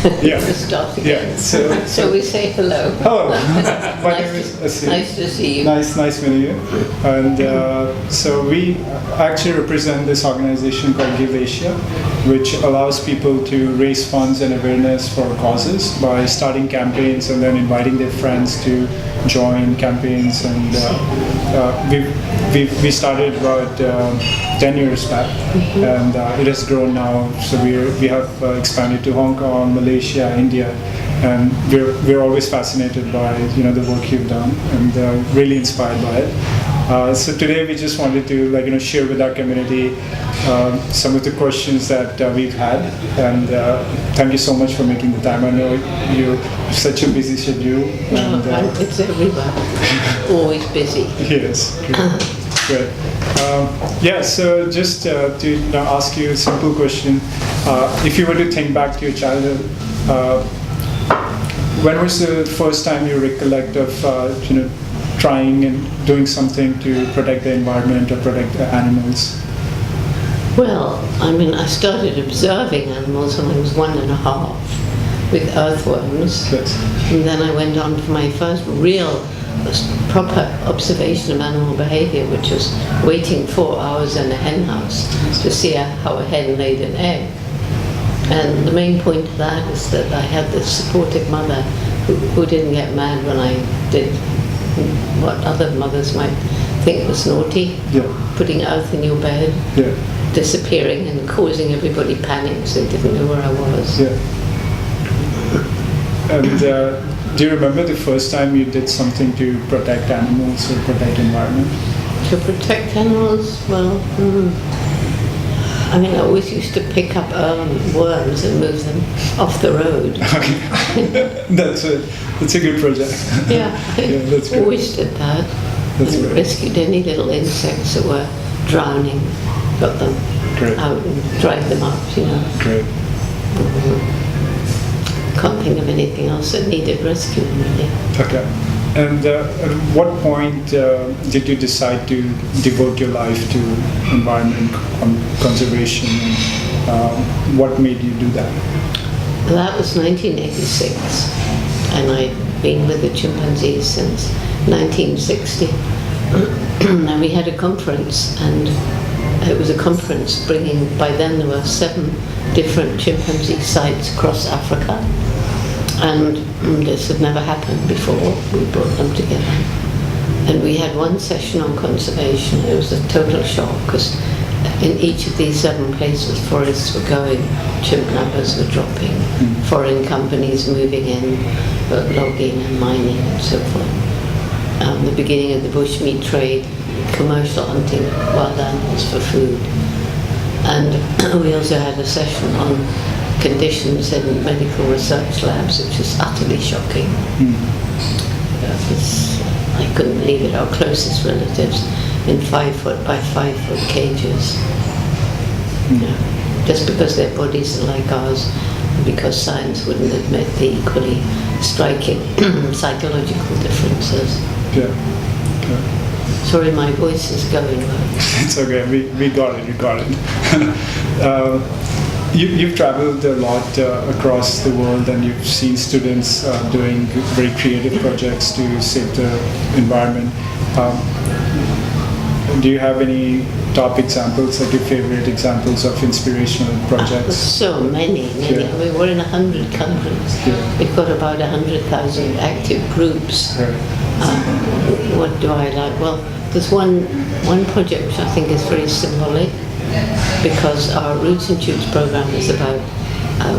Yeah. To start again. Yeah. So we say hello. Hello. My name is Asim. Nice to see you. Nice meeting you. And so we actually represent this organization called Give Asia, which allows people to raise funds and awareness for causes by starting campaigns and then inviting their friends to join campaigns. And we started about 10 years back, and it has grown now. So we have expanded to Hong Kong, Malaysia, India, and we're always fascinated by the work you've done, and really inspired by it. So today we just wanted to share with our community some of the questions that we've had, and thank you so much for making the time. I know you're such a busy schedule. And, it's everywhere. Always busy. Yes. Great. Yeah, so just to ask you a simple question. If you were to think back to your childhood, when was the first time you recollect of trying and doing something to protect the environment or protect the animals? Well, I started observing animals when I was 1.5 with earthworms. Yes. And then I went on to my first real proper observation of animal behavior, which was waiting 4 hours in a hen house to see how a hen laid an egg. And the main point of that is that I had this supportive mother who didn't get mad when I did what other mothers might think was naughty. Yeah. Putting earth in your bed, Yeah. disappearing and causing everybody panic so they didn't know where I was. Yeah. And do you remember the first time you did something to protect animals or protect environment? To protect animals, well, I always used to pick up worms and move them off the road. Okay. That's a good project. Yeah, Yeah, that's I good. always did that. That's And great. rescued any little insects that were drowning, got them Great. out and dried them up, Great. Can't think of anything else that needed rescuing, really. Okay. And at what point did you decide to devote your life to environment conservation? And what made you do that? That was 1986, and I'd been with the chimpanzees since 1960. And we had a conference, and it was a conference bringing, by then there were 7 different chimpanzee sites across Africa. And this had never happened before. We brought them together. And we had one session on conservation. It was a total shock because in each of these 7 places forests were going, chimp numbers were dropping, foreign companies moving in, logging and mining and so forth. The beginning of the bushmeat trade, commercial hunting of wild animals for food. And we also had a session on conditions in medical research labs, which was utterly shocking. I couldn't believe it. Our closest relatives in 5 foot by 5 foot cages. Just because their bodies are like ours, because science wouldn't admit the equally striking psychological differences. Yeah. Sorry, my voice is going. It's okay. We got it. You got it. You've traveled a lot across the world, and you've seen students doing very creative projects to save the environment. Do you have any top examples, like your favorite examples of inspirational projects? So many. Yeah. We're in 100 countries. Yeah. We've got about 100,000 active groups. Right. What do I like? Well, there's one project which I think is very symbolic, because our Roots and Shoots program is about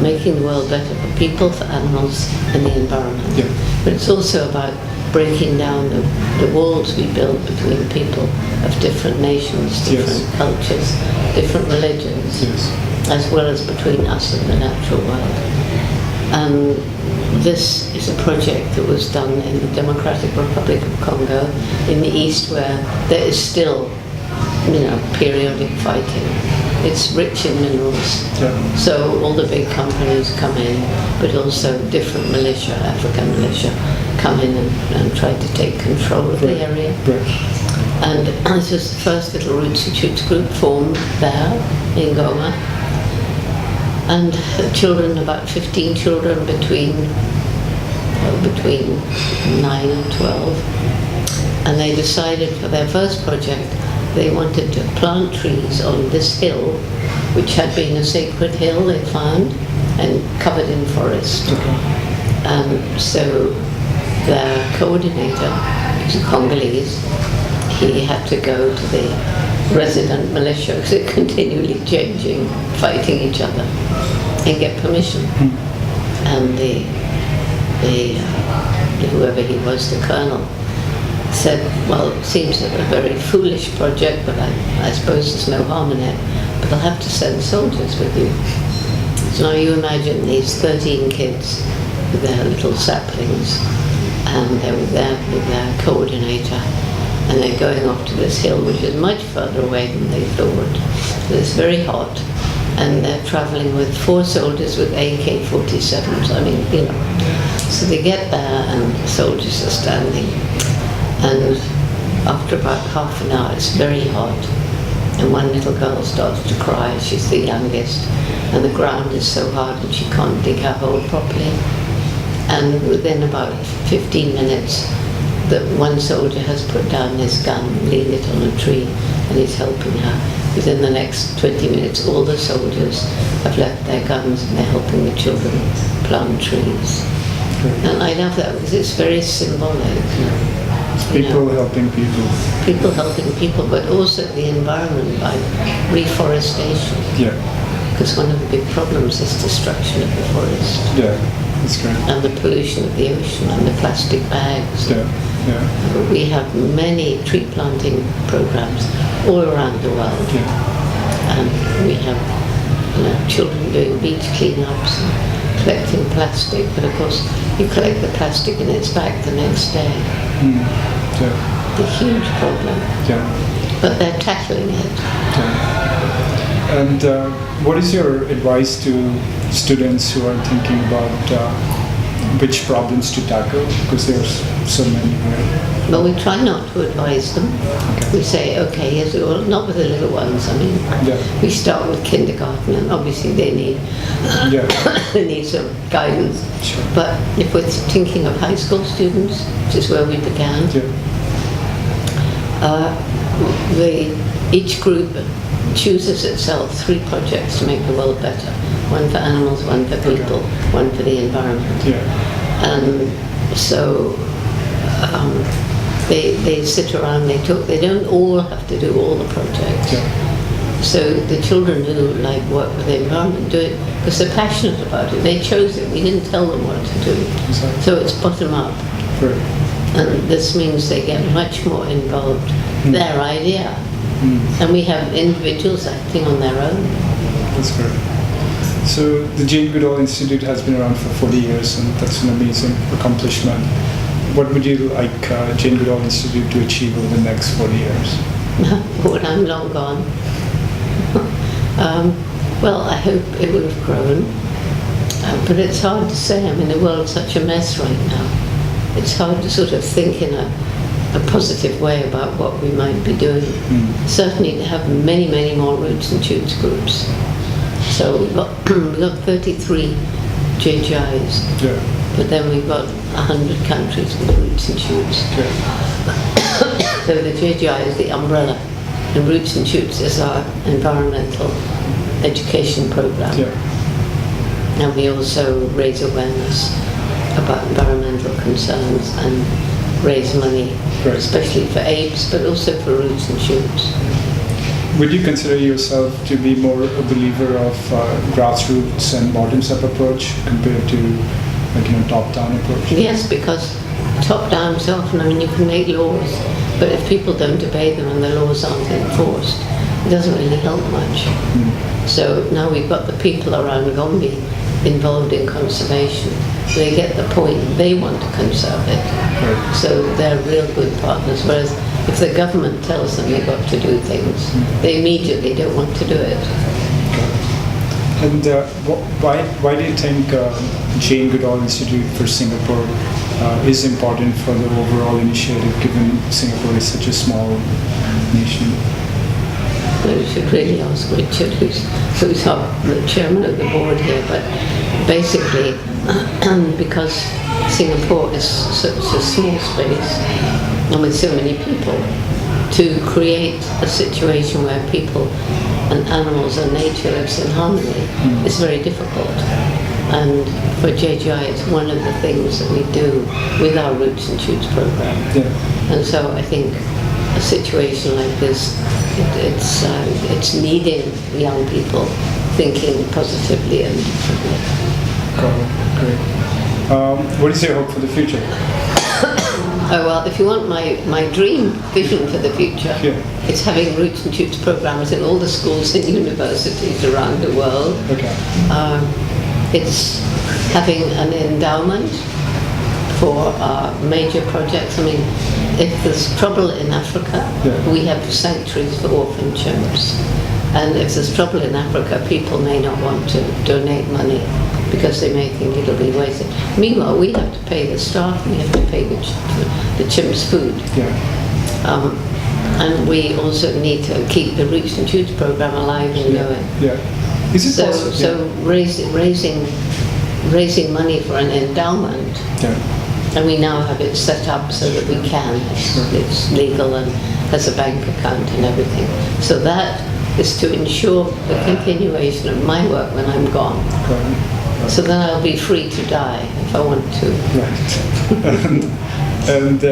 making the world better for people, for animals, and the environment. Yeah. But it's also about breaking down the walls we build between people of different nations, different Yes. cultures, different religions, Yes. as well as between us and the natural world. And this is a project that was done in the Democratic Republic of Congo in the east, where there is still, periodic fighting. It's rich in minerals. Yeah. So all the big companies come in, but also different militia, African militia, come in and try to take control of the area. Right. And this was the first little Roots and Shoots group formed there in Goma. and children, about 15 children between 9 and 12, and they decided for their first project they wanted to plant trees on this hill, which had been a sacred hill they found and covered in forest. And so their coordinator, who's Congolese, he had to go to the resident militia, because they're continually changing, fighting each other, and get permission. And whoever he was, the colonel, said, well, it seems a very foolish project, but I suppose there's no harm in it, but I'll have to send soldiers with you. So now you imagine these 13 kids with their little saplings, and they were there with their coordinator, and they're going off to this hill, which is much further away than they thought. It's very hot, and they're traveling with 4 soldiers with AK-47s. I mean, you know. So they get there, and the soldiers are standing, and after about half an hour, it's very hot, and one little girl starts to cry. She's the youngest, and the ground is so hard and she can't dig her hole properly. And within about 15 minutes, that one soldier has put down his gun, leaned it on a tree, and he's helping her. Within the next 20 minutes, all the soldiers have left their guns and they're helping the children plant trees. And I love that because it's very symbolic. People helping people. People helping people, but also the environment by reforestation. Yeah. Because one of the big problems is destruction of the forest. Yeah, that's great. And the pollution of the ocean and the plastic bags. Yeah, yeah. We have many tree planting programs all around the world. Yeah. And we have children doing beach cleanups and collecting plastic, but of course you collect the plastic and it's back the next day. Yeah. A huge problem. Yeah. But they're tackling it. Yeah. And what is your advice to students who are thinking about which problems to tackle? Because there's so many, right? But we try not to advise them. Okay. We say, okay, yes, well, not with the little ones. I mean, Yeah. we start with kindergarten, and obviously they need they need some guidance. Sure. But if we're thinking of high school students, which is where we began, Yeah. each group chooses itself 3 projects to make the world better. One for animals, one for people, one for the environment. Yeah. And so they sit around, they talk. They don't all have to do all the projects. Yeah. So the children who like work with the environment do it because they're passionate about it. They chose it. We didn't tell them what to do. Exactly. So it's bottom up. Right. And this means they get much more involved. Their idea. And we have individuals acting on their own. That's great. So the Jane Goodall Institute has been around for 40 years, and that's an amazing accomplishment. What would you like Jane Goodall Institute to achieve over the next 40 years? When I'm long gone. Well, I hope it would have grown. But it's hard to say. I mean, the world's such a mess right now. It's hard to sort of think in a positive way about what we might be doing. Certainly to have many, many more roots and shoots groups. So we've got 33 JGIs, Yeah. but then we've got 100 countries with roots and shoots. Yeah. So the JGI is the umbrella, and Roots and Shoots is our environmental education program. Yeah. And we also raise awareness about environmental concerns and raise money, Right. especially for AIDS, but also for Roots and Shoots. Would you consider yourself to be more a believer of grassroots and bottoms-up approach compared to top-down approach? Yes, because top-down so often, I mean, you can make laws, but if people don't obey them and the laws aren't enforced, it doesn't really help much. So now we've got the people around Gombe involved in conservation. They get the point, they want to conserve it. Right. So they're real good partners, whereas if the government tells them they've got to do things, they immediately don't want to do it. And why do you think Jane Goodall Institute for Singapore is important for the overall initiative, given Singapore is such a small nation? we should really ask Richard, who's the chairman of the board here. But basically, because Singapore is such a small space and with so many people, to create a situation where people and animals and nature lives in harmony is very difficult. And for JGI, it's one of the things that we do with our Roots and Shoots program. Yeah. And so I think a situation like this, it's needing young people thinking positively and differently. Great. What is your hope for the future? Oh, well, if you want my dream vision for the future, Yeah. it's having Roots and Shoots programs in all the schools and universities around the world. Okay. It's having an endowment for major projects. I mean, if there's trouble in Africa, Yeah. we have sanctuaries for orphan chimps. And if there's trouble in Africa, people may not want to donate money because they may think it'll be wasted. Meanwhile, we have to pay the staff, we have to pay the chimps' food. Yeah. And we also need to keep the Roots and Shoots program alive and going. Yeah. Is it possible? So raising money for an endowment, Yeah. and we now have it set up so that we can. It's legal and has a bank account and everything. So that is to ensure the continuation of my work when I'm gone. Right. So then I'll be free to die if I want to. Right. and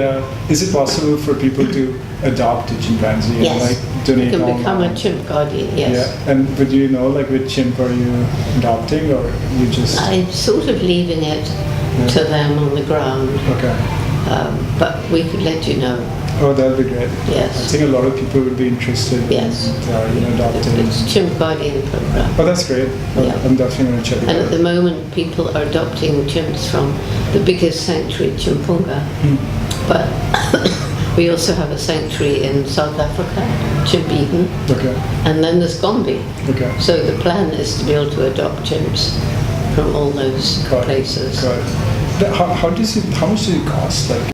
is it possible for people to adopt a chimpanzee Yes. and like donate You can become online? a chimp guardian, yes. Yeah. And but do you know like which chimp are you adopting or you just? I'm sort of leaving it to them on the ground, Okay. but we could let you know. Oh, that'd be great. Yes. I think a lot of people would be interested Yes. in adopting. It's chimp guardian program. Oh, that's great. Yeah. I'm definitely going to check it And out. at the moment, people are adopting chimps from the biggest sanctuary, Chimpunga. But we also have a sanctuary in South Africa, Chimpeden, Okay. and then there's Gombe. Okay. So the plan is to be able to adopt chimps from all those Got it. places. Got it. How much does it cost? Like